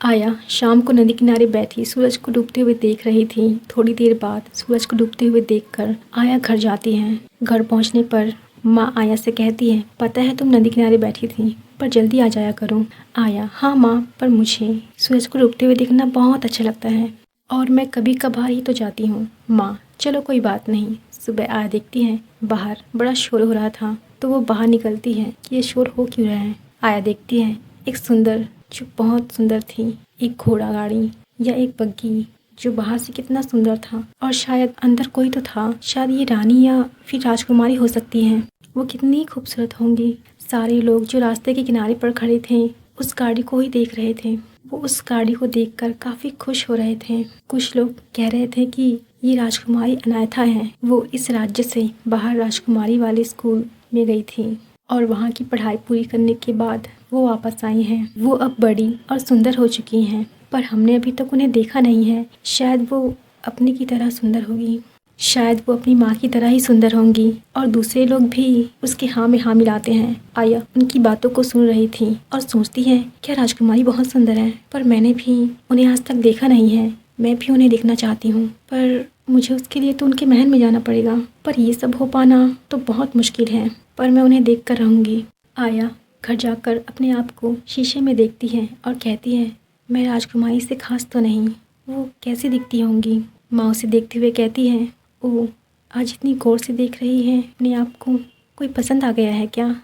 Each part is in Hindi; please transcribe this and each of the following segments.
आया शाम को नदी किनारे बैठी सूरज को डूबते हुए देख रही थी। थोड़ी देर बाद सूरज को डूबते हुए देखकर आया घर जाती है। घर पहुंचने पर माँ आया से कहती है, पता है तुम नदी किनारे बैठी थी, पर जल्दी आ जाया करो। आया, हाँ माँ, पर मुझे सूरज को डूबते हुए देखना बहुत अच्छा लगता है और मैं कभी कभार ही तो जाती हूँ। माँ, चलो कोई बात नहीं। सुबह आया देखती है बाहर बड़ा शोर हो रहा था, तो वो बाहर निकलती है कि ये शोर हो क्यों रहा है। आया देखती है एक सुंदर, जो बहुत सुंदर थी, एक घोड़ा गाड़ी या एक बग्गी जो बाहर से कितना सुंदर था और शायद अंदर कोई तो था। शायद ये रानी या फिर राजकुमारी हो सकती है। वो कितनी खूबसूरत होंगी। सारे लोग जो रास्ते के किनारे पर खड़े थे उस गाड़ी को ही देख रहे थे। वो उस गाड़ी को देखकर काफी खुश हो रहे थे। कुछ लोग कह रहे थे कि ये राजकुमारी अनायथा है। वो इस राज्य से बाहर राजकुमारी वाले स्कूल में गई थी और वहाँ की पढ़ाई पूरी करने के बाद वो वापस आई हैं। वो अब बड़ी और सुंदर हो चुकी हैं, पर हमने अभी तक उन्हें देखा नहीं है। शायद वो अपनी की तरह सुंदर होगी, शायद वो अपनी माँ की तरह ही सुंदर होंगी। और दूसरे लोग भी उसके हाँ में हाँ मिलाते हैं। आया उनकी बातों को सुन रही थी और सोचती है, क्या राजकुमारी बहुत सुंदर है, पर मैंने भी उन्हें आज तक देखा नहीं है। मैं भी उन्हें देखना चाहती हूँ, पर मुझे उसके लिए तो उनके महल में जाना पड़ेगा। पर ये सब हो पाना तो बहुत मुश्किल है, पर मैं उन्हें देख कर रहूँगी। आया घर जाकर अपने आप को शीशे में देखती है और कहती है, मैं राजकुमारी से खास तो नहीं, वो कैसी दिखती होंगी। माँ उसे देखते हुए कहती है, ओह, आज इतनी गौर से देख रही है अपने आप को, कोई पसंद आ गया है क्या।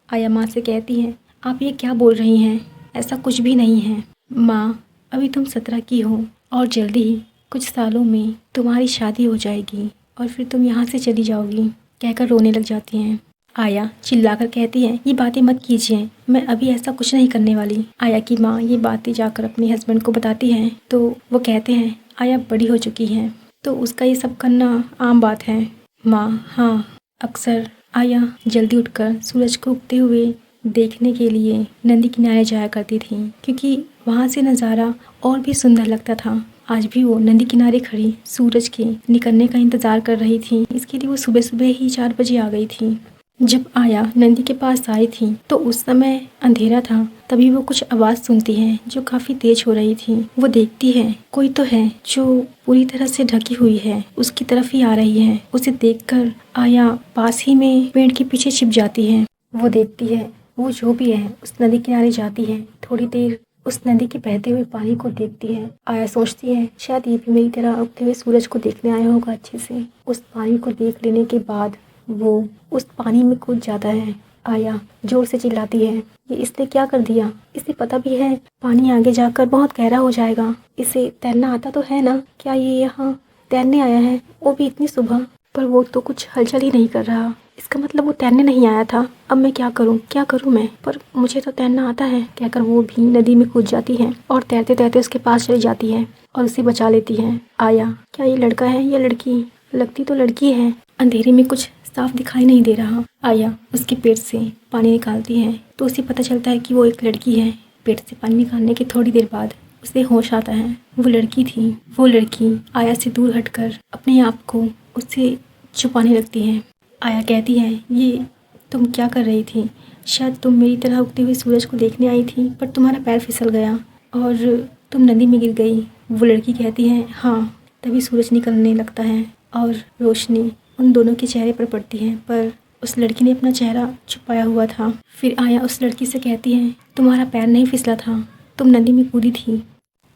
आया माँ से कहती है, आप ये क्या बोल रही हैं, ऐसा कुछ भी नहीं है। माँ, अभी तुम 17 की हो और जल्दी ही कुछ सालों में तुम्हारी शादी हो जाएगी और फिर तुम यहाँ से चली जाओगी, कहकर रोने लग जाती हैं। आया चिल्लाकर कहती है, ये बातें मत कीजिए, मैं अभी ऐसा कुछ नहीं करने वाली। आया की माँ ये बातें जाकर अपने हस्बैंड को बताती हैं, तो वो कहते हैं, आया बड़ी हो चुकी है तो उसका ये सब करना आम बात है। माँ, हाँ, अक्सर आया जल्दी उठकर सूरज को उगते हुए देखने के लिए नदी किनारे जाया करती थी, क्योंकि वहाँ से नज़ारा और भी सुंदर लगता था। आज भी वो नदी किनारे खड़ी सूरज के निकलने का इंतज़ार कर रही थी। इसके लिए वो सुबह सुबह ही 4 बजे आ गई थी। जब आया नदी के पास आई थी तो उस समय अंधेरा था। तभी वो कुछ आवाज़ सुनती है जो काफ़ी तेज हो रही थी। वो देखती है कोई तो है जो पूरी तरह से ढकी हुई है, उसकी तरफ ही आ रही है। उसे देखकर आया पास ही में पेड़ के पीछे छिप जाती है। वो देखती है वो जो भी है उस नदी किनारे जाती है। थोड़ी देर उस नदी के बहते हुए पानी को देखती है। आया सोचती है, शायद ये भी मेरी तरह उगते हुए सूरज को देखने आया होगा अच्छे से। उस पानी को देख लेने के बाद वो उस पानी में कूद जाता है। आया जोर से चिल्लाती है, ये इसने क्या कर दिया। इसे पता भी है पानी आगे जाकर बहुत गहरा हो जाएगा। इसे तैरना आता तो है ना, क्या ये यहाँ तैरने आया है, वो भी इतनी सुबह। पर वो तो कुछ हलचल ही नहीं कर रहा। इसका मतलब वो तैरने नहीं आया था। अब मैं क्या करूँ मैं, पर मुझे तो तैरना आता है, कहकर वो भी नदी में कूद जाती है और तैरते तैरते उसके पास चली जाती है और उसे बचा लेती है। आया, क्या ये लड़का है या लड़की, लगती तो लड़की है। अंधेरे में कुछ साफ दिखाई नहीं दे रहा। आया उसके पेट से पानी निकालती है तो उसे पता चलता है कि वो एक लड़की है। पेट से पानी निकालने के थोड़ी देर बाद उसे होश आता है, वो लड़की थी। वो लड़की आया से दूर हटकर अपने आप को उससे छुपाने लगती है। आया कहती है, ये तुम क्या कर रही थी। शायद तुम मेरी तरह उगते हुए सूरज को देखने आई थी, पर तुम्हारा पैर फिसल गया और तुम नदी में गिर गई। वो लड़की कहती है, हाँ। तभी सूरज निकलने लगता है और रोशनी उन दोनों के चेहरे पर पड़ती है, पर उस लड़की ने अपना चेहरा छुपाया हुआ था। फिर आया उस लड़की से कहती है, तुम्हारा पैर नहीं फिसला था, तुम नदी में कूदी थी।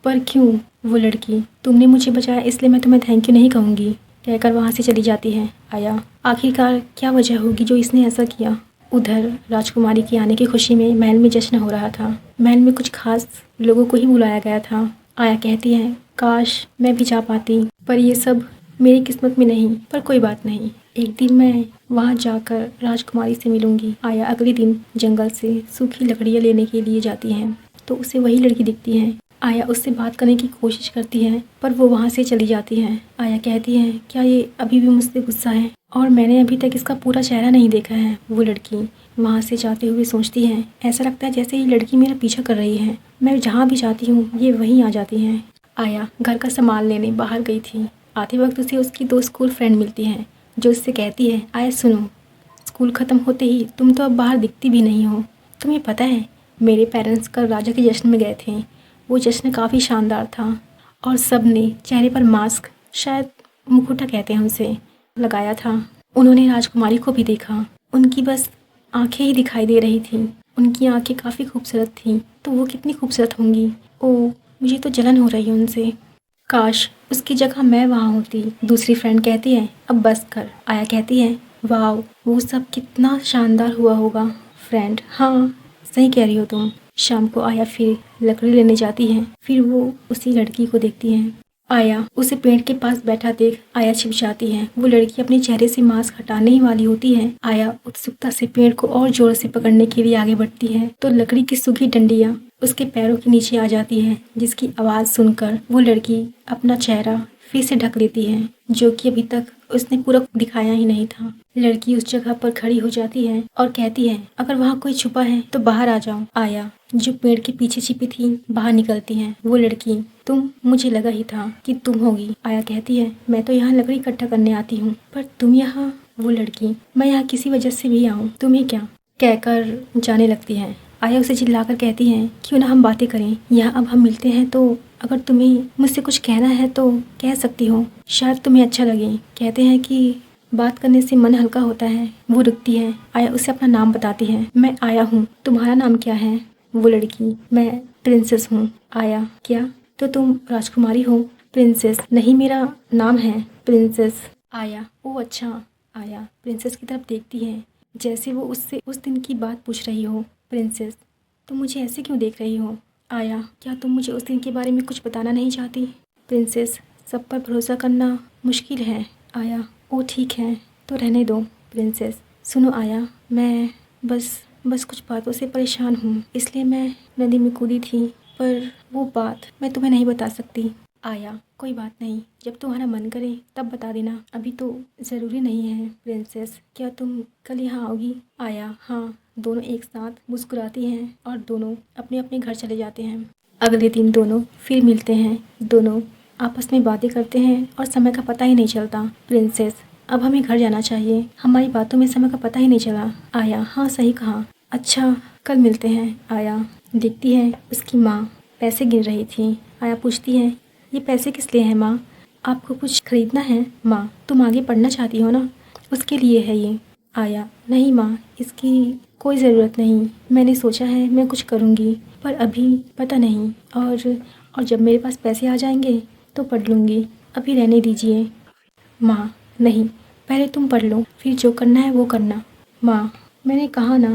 पर क्यों। वो लड़की, तुमने मुझे बचाया इसलिए मैं तुम्हें थैंक यू नहीं कहूँगी, कहकर वहाँ से चली जाती है। आया, आखिरकार क्या वजह होगी जो इसने ऐसा किया। उधर राजकुमारी के आने की खुशी में महल में जश्न हो रहा था। महल में कुछ खास लोगों को ही बुलाया गया था। आया कहती है, काश मैं भी जा पाती, पर ये सब मेरी किस्मत में नहीं। पर कोई बात नहीं, एक दिन मैं वहाँ जाकर राजकुमारी से मिलूंगी। आया अगले दिन जंगल से सूखी लकड़ियाँ लेने के लिए जाती हैं तो उसे वही लड़की दिखती है। आया उससे बात करने की कोशिश करती है पर वो वहाँ से चली जाती है। आया कहती है, क्या ये अभी भी मुझसे गुस्सा है और मैंने अभी तक इसका पूरा चेहरा नहीं देखा है। वो लड़की वहाँ से जाते हुए सोचती है, ऐसा लगता है जैसे ये लड़की मेरा पीछा कर रही है। मैं जहाँ भी जाती हूँ ये वहीं आ जाती हैं। आया घर का सामान लेने बाहर गई थी। आते वक्त उसे उसकी 2 स्कूल फ्रेंड मिलती हैं जो उससे कहती है, आया सुनो, स्कूल ख़त्म होते ही तुम तो अब बाहर दिखती भी नहीं हो। तुम्हें पता है मेरे पेरेंट्स कल राजा के जश्न में गए थे वो जश्न काफ़ी शानदार था और सब ने चेहरे पर मास्क, शायद मुखौटा कहते हैं उसे, लगाया था। उन्होंने राजकुमारी को भी देखा। उनकी बस आंखें ही दिखाई दे रही थीं। उनकी आंखें काफ़ी खूबसूरत थीं, तो वो कितनी खूबसूरत होंगी। ओह, मुझे तो जलन हो रही है उनसे। काश उसकी जगह मैं वहाँ होती। दूसरी फ्रेंड कहती है, अब बस कर। आया कहती है, वाह, वो सब कितना शानदार हुआ होगा। फ्रेंड, हाँ सही कह रही हो तुम। शाम को आया फिर लकड़ी लेने जाती है। फिर वो उसी लड़की को देखती है। आया उसे पेड़ के पास बैठा देख आया छिप जाती है। वो लड़की अपने चेहरे से मास्क हटाने ही वाली होती है। आया उत्सुकता से पेड़ को और जोर से पकड़ने के लिए आगे बढ़ती है तो लकड़ी की सूखी डंडियां उसके पैरों के नीचे आ जाती है, जिसकी आवाज़ सुनकर वो लड़की अपना चेहरा फिर से ढक लेती है, जो कि अभी तक उसने पूरा दिखाया ही नहीं था। लड़की उस जगह पर खड़ी हो जाती है और कहती है, अगर वहाँ कोई छुपा है तो बाहर आ जाओ। आया जो पेड़ के पीछे छिपी थी बाहर निकलती है। वो लड़की, तुम, मुझे लगा ही था कि तुम होगी। आया कहती है, मैं तो यहाँ लकड़ी इकट्ठा करने आती हूँ, पर तुम यहाँ। वो लड़की, मैं यहाँ किसी वजह से भी आऊँ, तुम्हें क्या, कहकर जाने लगती है। आया उसे चिल्लाकर कहती है, क्यों ना हम बातें करें, यहाँ अब हम मिलते हैं तो अगर तुम्हें मुझसे कुछ कहना है तो कह सकती हो, शायद तुम्हें अच्छा लगे। कहते हैं कि बात करने से मन हल्का होता है। वो रुकती है। आया उसे अपना नाम बताती है, मैं आया हूँ, तुम्हारा नाम क्या है। वो लड़की, मैं प्रिंसेस हूँ। आया, क्या, तो तुम राजकुमारी हो। प्रिंसेस, नहीं, मेरा नाम है प्रिंसेस। आया, ओह अच्छा। आया प्रिंसेस की तरफ देखती है जैसे वो उससे उस दिन की बात पूछ रही हो। प्रिंसेस, तुम मुझे ऐसे क्यों देख रही हो। आया, क्या तुम मुझे उस दिन के बारे में कुछ बताना नहीं चाहती। प्रिंसेस, सब पर भरोसा करना मुश्किल है। आया, ओ ठीक है, तो रहने दो। प्रिंसेस, सुनो आया, मैं बस कुछ बातों से परेशान हूँ, इसलिए मैं नदी में कूदी थी, पर वो बात मैं तुम्हें नहीं बता सकती। आया, कोई बात नहीं, जब तुम्हारा मन करे तब बता देना, अभी तो ज़रूरी नहीं है। प्रिंसेस, क्या तुम कल यहाँ आओगी। आया, हाँ। दोनों एक साथ मुस्कुराती हैं और दोनों अपने अपने घर चले जाते हैं। अगले दिन दोनों फिर मिलते हैं। दोनों आपस में बातें करते हैं और समय का पता ही नहीं चलता। प्रिंसेस, अब हमें घर जाना चाहिए, हमारी बातों में समय का पता ही नहीं चला। आया, हाँ सही कहा, अच्छा कल मिलते हैं। आया देखती है उसकी माँ पैसे गिन रही थी। आया पूछती है, ये पैसे किस लिए हैं माँ, आपको कुछ खरीदना है। माँ, तुम आगे पढ़ना चाहती हो ना, उसके लिए है ये। आया, नहीं माँ, इसकी कोई ज़रूरत नहीं, मैंने सोचा है मैं कुछ करूँगी, पर अभी पता नहीं, और जब मेरे पास पैसे आ जाएंगे तो पढ़ लूँगी, अभी रहने दीजिए। माँ, नहीं, पहले तुम पढ़ लो, फिर जो करना है वो करना। माँ, मैंने कहा ना,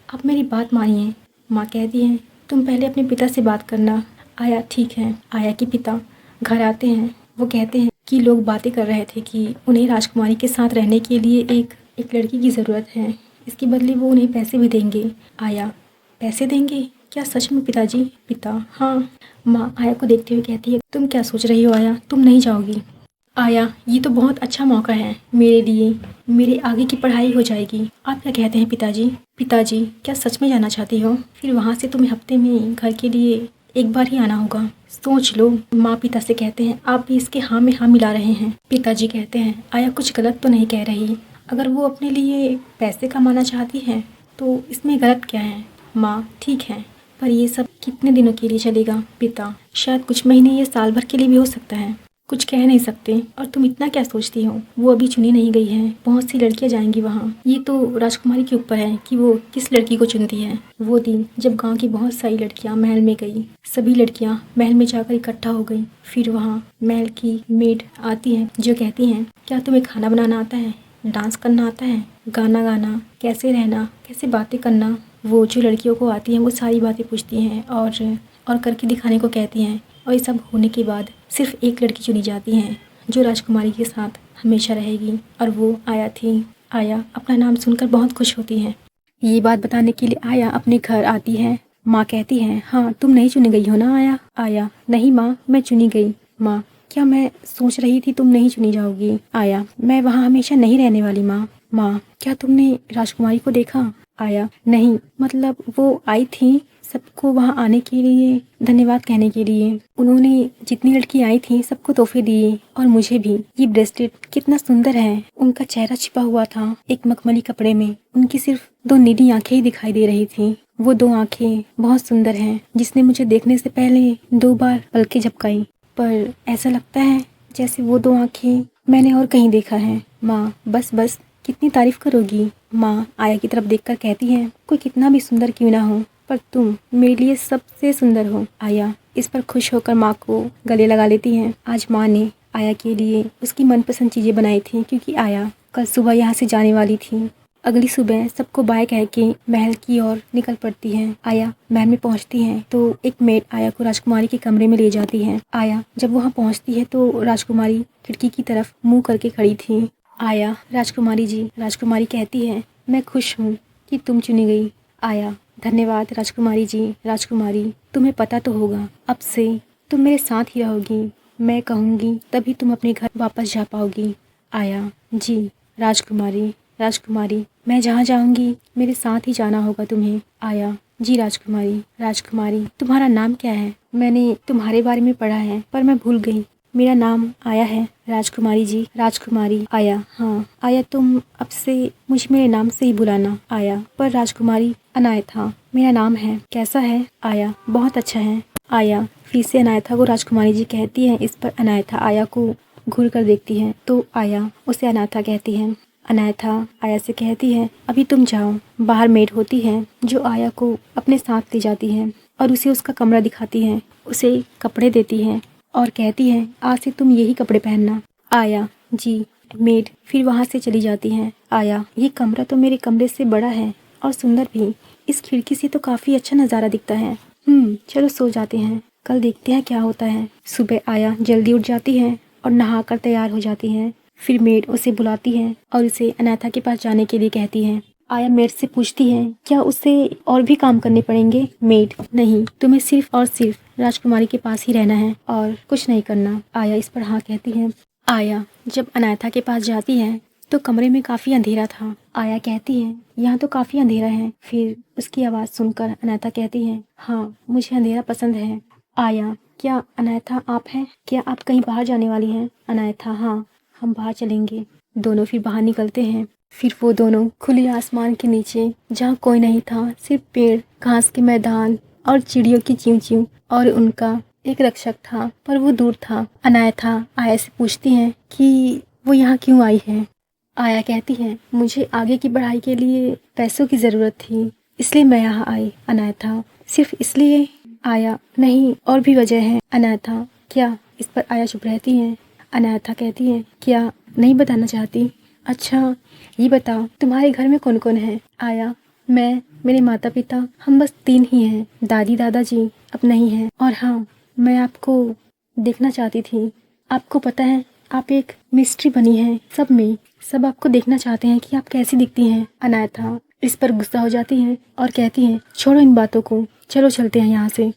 आप मेरी बात मानिए। माँ कहती हैं, तुम पहले अपने पिता से बात करना। आया, ठीक है। आया के पिता घर आते हैं। वो कहते हैं कि लोग बातें कर रहे थे कि उन्हें राजकुमारी के साथ रहने के लिए एक लड़की की ज़रूरत है, इसके बदले वो उन्हें पैसे भी देंगे। आया, पैसे देंगे, क्या सच में पिताजी। पिता, हाँ। माँ आया को देखते हुए कहती है, तुम क्या सोच रही हो आया, तुम नहीं जाओगी। आया, ये तो बहुत अच्छा मौका है मेरे लिए, मेरी आगे की पढ़ाई हो जाएगी। आप क्या कहते हैं पिताजी। पिताजी, क्या सच में जाना चाहती हो, फिर वहाँ से तुम्हें हफ्ते में घर के लिए एक बार ही आना होगा, सोच लो। माँ पिता से कहते हैं, आप भी इसके हाँ में हाँ मिला रहे हैं। पिताजी कहते हैं, आया कुछ गलत तो नहीं कह रही, अगर वो अपने लिए पैसे कमाना चाहती है तो इसमें गलत क्या है। माँ, ठीक है, पर ये सब कितने दिनों के लिए चलेगा। पिता, शायद कुछ महीने या साल भर के लिए भी हो सकता है, कुछ कह नहीं सकते। और तुम इतना क्या सोचती हो, वो अभी चुनी नहीं गई है, बहुत सी लड़कियां जाएंगी वहाँ, ये तो राजकुमारी के ऊपर है कि वो किस लड़की को चुनती है। वो दिन जब गांव की बहुत सारी लड़कियां महल में गई, सभी लड़कियां महल में जाकर इकट्ठा हो गई। फिर वहाँ महल की मेड आती हैं जो कहती हैं, क्या तुम्हें खाना बनाना आता है, डांस करना आता है, गाना गाना, कैसे रहना, कैसे बातें करना। वो जो लड़कियों को आती हैं वो सारी बातें पूछती हैं और करके दिखाने को कहती हैं। और ये सब होने के बाद सिर्फ एक लड़की चुनी जाती है जो राजकुमारी के साथ हमेशा रहेगी, और वो आया थी। आया अपना नाम सुनकर बहुत खुश होती है। ये बात बताने के लिए आया अपने घर आती है। माँ कहती है, हाँ तुम नहीं चुनी गई हो ना आया। आया, नहीं माँ, मैं चुनी गई। माँ, क्या, मैं सोच रही थी तुम नहीं चुनी जाओगी। आया, मैं वहाँ हमेशा नहीं रहने वाली माँ। माँ, क्या तुमने राजकुमारी को देखा। आया, नहीं, मतलब वो आई थी सबको वहाँ आने के लिए धन्यवाद कहने के लिए, उन्होंने जितनी लड़की आई थी सबको तोहफे दिए और मुझे भी। ये ब्रेसलेट कितना सुंदर है। उनका चेहरा छिपा हुआ था एक मखमली कपड़े में, उनकी सिर्फ 2 नीली आंखें ही दिखाई दे रही थी। वो 2 आंखें बहुत सुंदर हैं जिसने मुझे देखने से पहले 2 बार पलकें झपकाई, पर ऐसा लगता है जैसे वो 2 आंखें मैंने और कहीं देखा है। माँ बस बस, कितनी तारीफ करोगी। माँ आया की तरफ देखकर कहती है, कोई कितना भी सुंदर क्यों ना हो, पर तुम मेरे लिए सबसे सुंदर हो। आया इस पर खुश होकर माँ को गले लगा लेती है। आज माँ ने आया के लिए उसकी मनपसंद चीज़ें बनाई थी, क्योंकि आया कल सुबह यहाँ से जाने वाली थी। अगली सुबह सबको बाय कह के महल की ओर निकल पड़ती है। आया महल में पहुँचती है तो एक मेड आया को राजकुमारी के कमरे में ले जाती है। आया जब वहाँ पहुँचती है तो राजकुमारी खिड़की की तरफ मुँह करके खड़ी थी। आया, राजकुमारी जी। राजकुमारी कहती है, मैं खुश हूँ कि तुम चुनी गई। आया, धन्यवाद राजकुमारी जी। राजकुमारी, तुम्हें पता तो होगा अब से तुम मेरे साथ ही रहोगी। मैं कहूँगी तभी तुम अपने घर वापस जा पाओगी। आया, जी। राजकुमारी, राजकुमारी, मैं जहाँ जाऊँगी मेरे साथ ही जाना होगा तुम्हें। आया, जी राजकुमारी। राजकुमारी, तुम्हारा नाम क्या है? मैंने तुम्हारे बारे में पढ़ा है पर मैं भूल गई। मेरा नाम आया है राजकुमारी जी। राजकुमारी, आया, हाँ। आया, तुम अब से मुझे मेरे नाम से ही बुलाना। आया, पर राजकुमारी, अनायथा मेरा नाम है। कैसा है? आया, बहुत अच्छा है। आया फिर से अनायथा को राजकुमारी जी कहती है। इस पर अनायथा आया को घूर कर देखती है तो आया उसे अनायथा कहती है। अनायथा आया से कहती है, अभी तुम जाओ। बाहर मेड होती है जो आया को अपने साथ ले जाती है और उसे उसका कमरा दिखाती है, उसे कपड़े देती है और कहती है, आज से तुम यही कपड़े पहनना। आया, जी। मेड फिर वहाँ से चली जाती है। आया, ये कमरा तो मेरे कमरे से बड़ा है और सुंदर भी। इस खिड़की से तो काफ़ी अच्छा नज़ारा दिखता है। चलो सो जाते हैं, कल देखते हैं क्या होता है। सुबह आया जल्दी उठ जाती है और नहाकर तैयार हो जाती है। फिर मेड उसे बुलाती है और उसे अनाथा के पास जाने के लिए कहती है। आया मेड से पूछती है, क्या उसे और भी काम करने पड़ेंगे? मेड, नहीं, तुम्हें सिर्फ और सिर्फ राजकुमारी के पास ही रहना है और कुछ नहीं करना। आया इस पर हाँ कहती है। आया जब अनाथा के पास जाती है तो कमरे में काफ़ी अंधेरा था। आया कहती है, यहाँ तो काफ़ी अंधेरा है। फिर उसकी आवाज़ सुनकर अनाथा कहती है, हाँ, मुझे अंधेरा पसंद है। आया, क्या अनाथा आप हैं? क्या आप कहीं बाहर जाने वाली हैं? अनाथा, हाँ, हम बाहर चलेंगे। दोनों फिर बाहर निकलते हैं। फिर वो दोनों खुले आसमान के नीचे, जहाँ कोई नहीं था, सिर्फ पेड़, घास के मैदान और चिड़ियों की च्यूं च्यूं, और उनका एक रक्षक था पर वो दूर था। अनायथा आया से पूछती है कि वो यहाँ क्यों आई है। आया कहती है, मुझे आगे की पढ़ाई के लिए पैसों की ज़रूरत थी, इसलिए मैं यहाँ आई। अनायथा, सिर्फ इसलिए? आया, नहीं, और भी वजह है। अनायथा, क्या? इस पर आया चुप रहती है। अनायथा कहती है, क्या नहीं बताना चाहती? अच्छा, ये बताओ तुम्हारे घर में कौन कौन है? आया, मैं, मेरे माता पिता, हम बस 3 ही हैं। दादी दादाजी अब नहीं हैं। और हाँ, मैं आपको देखना चाहती थी। आपको पता है, आप एक मिस्ट्री बनी है सब में। सब आपको देखना चाहते हैं कि आप कैसी दिखती हैं। अनायथा इस पर गुस्सा हो जाती है और कहती है, छोड़ो इन बातों को, चलो चलते हैं यहाँ से।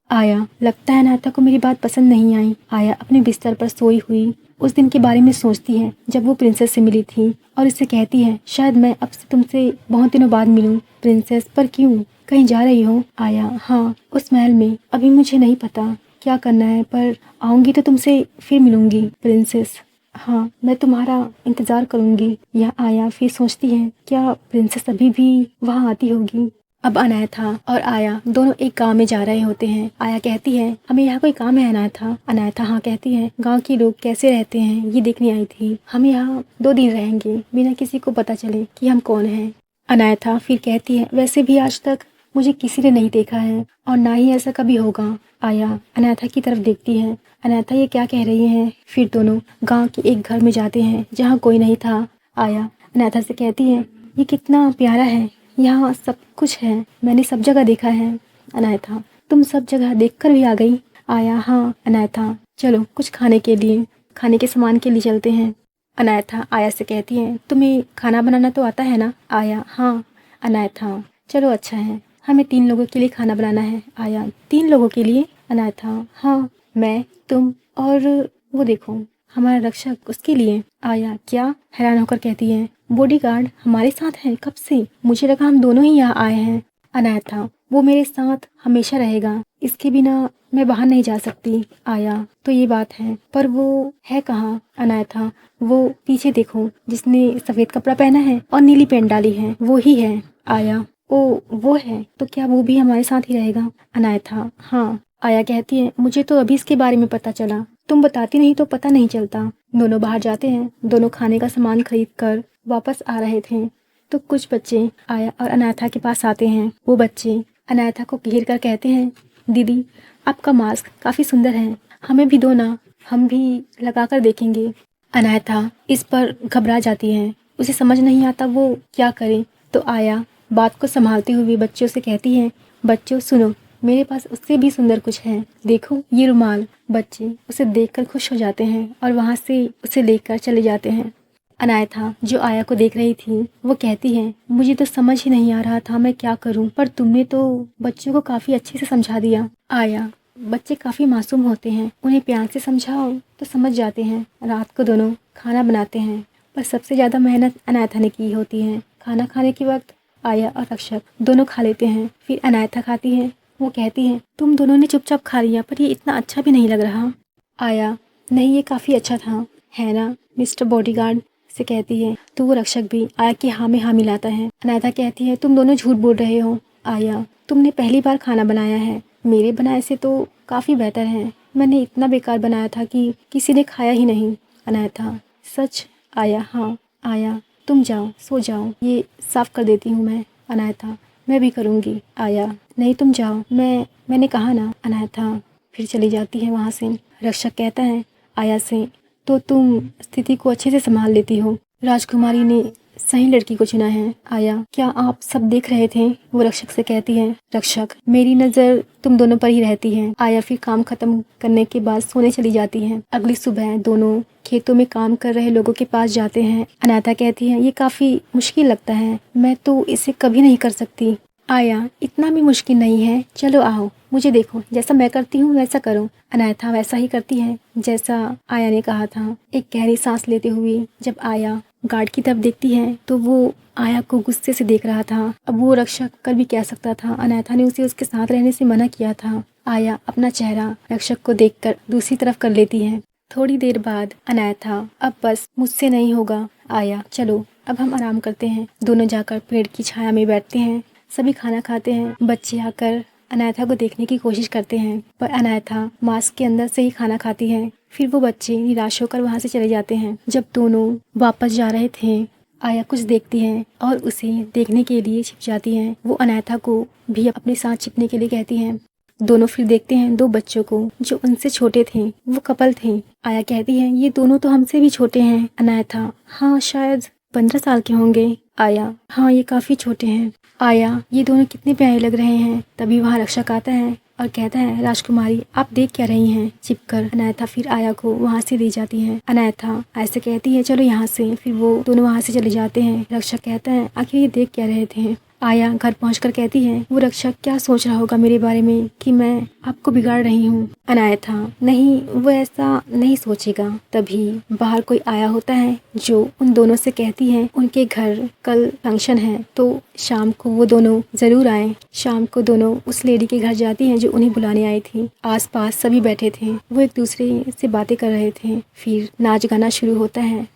आया, लगता है अनायथा को मेरी बात पसंद नहीं आई। आया अपने बिस्तर पर सोई हुई उस दिन के बारे में सोचती है जब वो प्रिंसेस से मिली थी और इससे कहती है, शायद मैं अब से तुमसे बहुत दिनों बाद मिलूं। प्रिंसेस, पर क्यों? कहीं जा रही हो? आया, हाँ, उस महल में। अभी मुझे नहीं पता क्या करना है, पर आऊंगी तो तुमसे फिर मिलूंगी। प्रिंसेस, हाँ, मैं तुम्हारा इंतजार करूंगी। यह आया फिर सोचती है, क्या प्रिंसेस अभी भी वहाँ आती होगी। अब अनायथा और आया दोनों एक गांव में जा रहे होते हैं। आया कहती है, हमें यहाँ कोई काम है अनायथा? अनायथा हाँ कहती है, गांव के लोग कैसे रहते हैं ये देखने आई थी। हम यहाँ 2 दिन रहेंगे बिना किसी को पता चले कि हम कौन हैं। अनायथा फिर कहती है, वैसे भी आज तक मुझे किसी ने नहीं देखा है और ना ही ऐसा कभी होगा। आया अनायथा की तरफ देखती है। अनायथा ये क्या कह रही हैं? फिर दोनों गांव के एक घर में जाते हैं जहाँ कोई नहीं था। आया अनायथा से कहती है, ये कितना प्यारा है, यहाँ सब कुछ है, मैंने सब जगह देखा है। अनायथा, तुम सब जगह देखकर भी आ गई? आया, हाँ। अनायथा, चलो कुछ खाने के सामान के लिए चलते हैं। अनायथा आया से कहती है, तुम्हें खाना बनाना तो आता है ना? आया, हाँ। अनायथा, चलो अच्छा है, हमें 3 लोगों के लिए खाना बनाना है। आया, 3 लोगों के लिए? अनायथा, हाँ, मैं, तुम और वो देखो हमारा रक्षक, उसके लिए। आया, क्या? हैरान होकर कहती है, बॉडीगार्ड हमारे साथ है? कब से? मुझे लगा हम दोनों ही यहाँ आए हैं। अनायथा, वो मेरे साथ हमेशा रहेगा, इसके बिना मैं बाहर नहीं जा सकती। आया, तो ये बात है, पर वो है कहाँ? अनायथा, वो पीछे देखो, जिसने सफेद कपड़ा पहना है और नीली पैंट डाली है, वो ही है। आया, ओ वो है, तो क्या वो भी हमारे साथ ही रहेगा? अनायथा हाँ। आया कहती है मुझे तो अभी इसके बारे में पता चला, तुम बताती नहीं तो पता नहीं चलता। दोनों बाहर जाते हैं। दोनों खाने का सामान खरीद कर वापस आ रहे थे तो कुछ बच्चे आया और अनायथा के पास आते हैं। वो बच्चे अनायथा को घेर कर कहते हैं दीदी आपका मास्क काफ़ी सुंदर है, हमें भी दो ना, हम भी लगा कर देखेंगे। अनायथा इस पर घबरा जाती है, उसे समझ नहीं आता वो क्या करे। तो आया बात को संभालते हुए बच्चों से कहती है बच्चों सुनो, मेरे पास उससे भी सुंदर कुछ है, देखो ये रुमाल। बच्चे उसे देखकर खुश हो जाते हैं और वहाँ से उसे लेकर चले जाते हैं। अनायथा जो आया को देख रही थी वो कहती है मुझे तो समझ ही नहीं आ रहा था मैं क्या करूं, पर तुमने तो बच्चों को काफ़ी अच्छे से समझा दिया। आया बच्चे काफ़ी मासूम होते हैं, उन्हें प्यार से समझाओ तो समझ जाते हैं। रात को दोनों खाना बनाते हैं, पर सबसे ज़्यादा मेहनत अनायथा ने की होती है। खाना खाने के वक्त आया और रक्षक दोनों खा लेते हैं। फिर अनायथा खाती है, वो कहती है तुम दोनों ने चुपचाप खा लिया, पर ये इतना अच्छा भी नहीं लग रहा। आया नहीं ये काफ़ी अच्छा था, है ना मिस्टर बॉडीगार्ड से कहती है। तो वो रक्षक भी आया की हाँ में हाँ मिलाता है। अनायथा कहती है तुम दोनों झूठ बोल रहे हो। आया तुमने पहली बार खाना बनाया है, मेरे बनाए से तो काफ़ी बेहतर है, मैंने इतना बेकार बनाया था कि किसी ने खाया ही नहीं। अनायथा सच? आया हाँ। आया तुम जाओ सो जाओ, ये साफ कर देती हूँ मैं। अनायथा मैं भी करूँगी। आया नहीं तुम जाओ, मैंने कहा ना। अनायथा फिर चली जाती है वहाँ से। रक्षक कहता है आया से तो तुम स्थिति को अच्छे से संभाल लेती हो, राजकुमारी ने सही लड़की को चुना है। आया क्या आप सब देख रहे थे? वो रक्षक से कहती है। रक्षक मेरी नज़र तुम दोनों पर ही रहती है। आया फिर काम खत्म करने के बाद सोने चली जाती है। अगली सुबह दोनों खेतों में काम कर रहे लोगों के पास जाते हैं। अनायथा कहती है ये काफ़ी मुश्किल लगता है, मैं तो इसे कभी नहीं कर सकती। आया इतना भी मुश्किल नहीं है, चलो आओ मुझे देखो, जैसा मैं करती हूँ वैसा करो। अनायथा वैसा ही करती है जैसा आया ने कहा था। एक गहरी सांस लेते हुए जब आया गार्ड की तरफ देखती है तो वो आया को गुस्से से देख रहा था। अब वो रक्षक कर भी क्या सकता था, अनायथा ने उसे उसके साथ रहने से मना किया था। आया अपना चेहरा रक्षक को देखकर दूसरी तरफ कर लेती है। थोड़ी देर बाद अनायथा अब बस मुझसे नहीं होगा आया, चलो अब हम आराम करते हैं। दोनों जाकर पेड़ की छाया में बैठते हैं। सभी खाना खाते हैं। बच्चे आकर अनायथा को देखने की कोशिश करते हैं, पर अनायथा मास्क के अंदर से ही खाना खाती है। फिर वो बच्चे निराश होकर वहाँ से चले जाते हैं। जब दोनों वापस जा रहे थे आया कुछ देखती है और उसे देखने के लिए छिप जाती है। वो अनायथा को भी अपने साथ छिपने के लिए कहती है। दोनों फिर देखते हैं दो बच्चों को जो उनसे छोटे थे, वो कपल थे। आया कहती है ये दोनों तो हमसे भी छोटे हैं। अनायथा हाँ शायद 15 साल के होंगे। आया हाँ ये काफ़ी छोटे हैं। आया ये दोनों कितने प्यारे लग रहे हैं। तभी वहाँ रक्षक आता है और कहता है राजकुमारी आप देख क्या रही हैं छिपकर। अनायथा फिर आया को वहाँ से ले जाती है। अनायथा ऐसे कहती है चलो यहाँ से, फिर वो दोनों वहाँ से चले जाते हैं। रक्षक कहता है आखिर ये देख क्या रहे थे। आया घर पहुंचकर कहती है वो रक्षक क्या सोच रहा होगा मेरे बारे में कि मैं आपको बिगाड़ रही हूँ। अनायथा नहीं वो ऐसा नहीं सोचेगा। तभी बाहर कोई आया होता है जो उन दोनों से कहती है उनके घर कल फंक्शन है तो शाम को वो दोनों जरूर आए। शाम को दोनों उस लेडी के घर जाती हैं जो उन्हें बुलाने आई थी। आसपास सभी बैठे थे, वो एक दूसरे से बातें कर रहे थे। फिर नाच गाना शुरू होता है।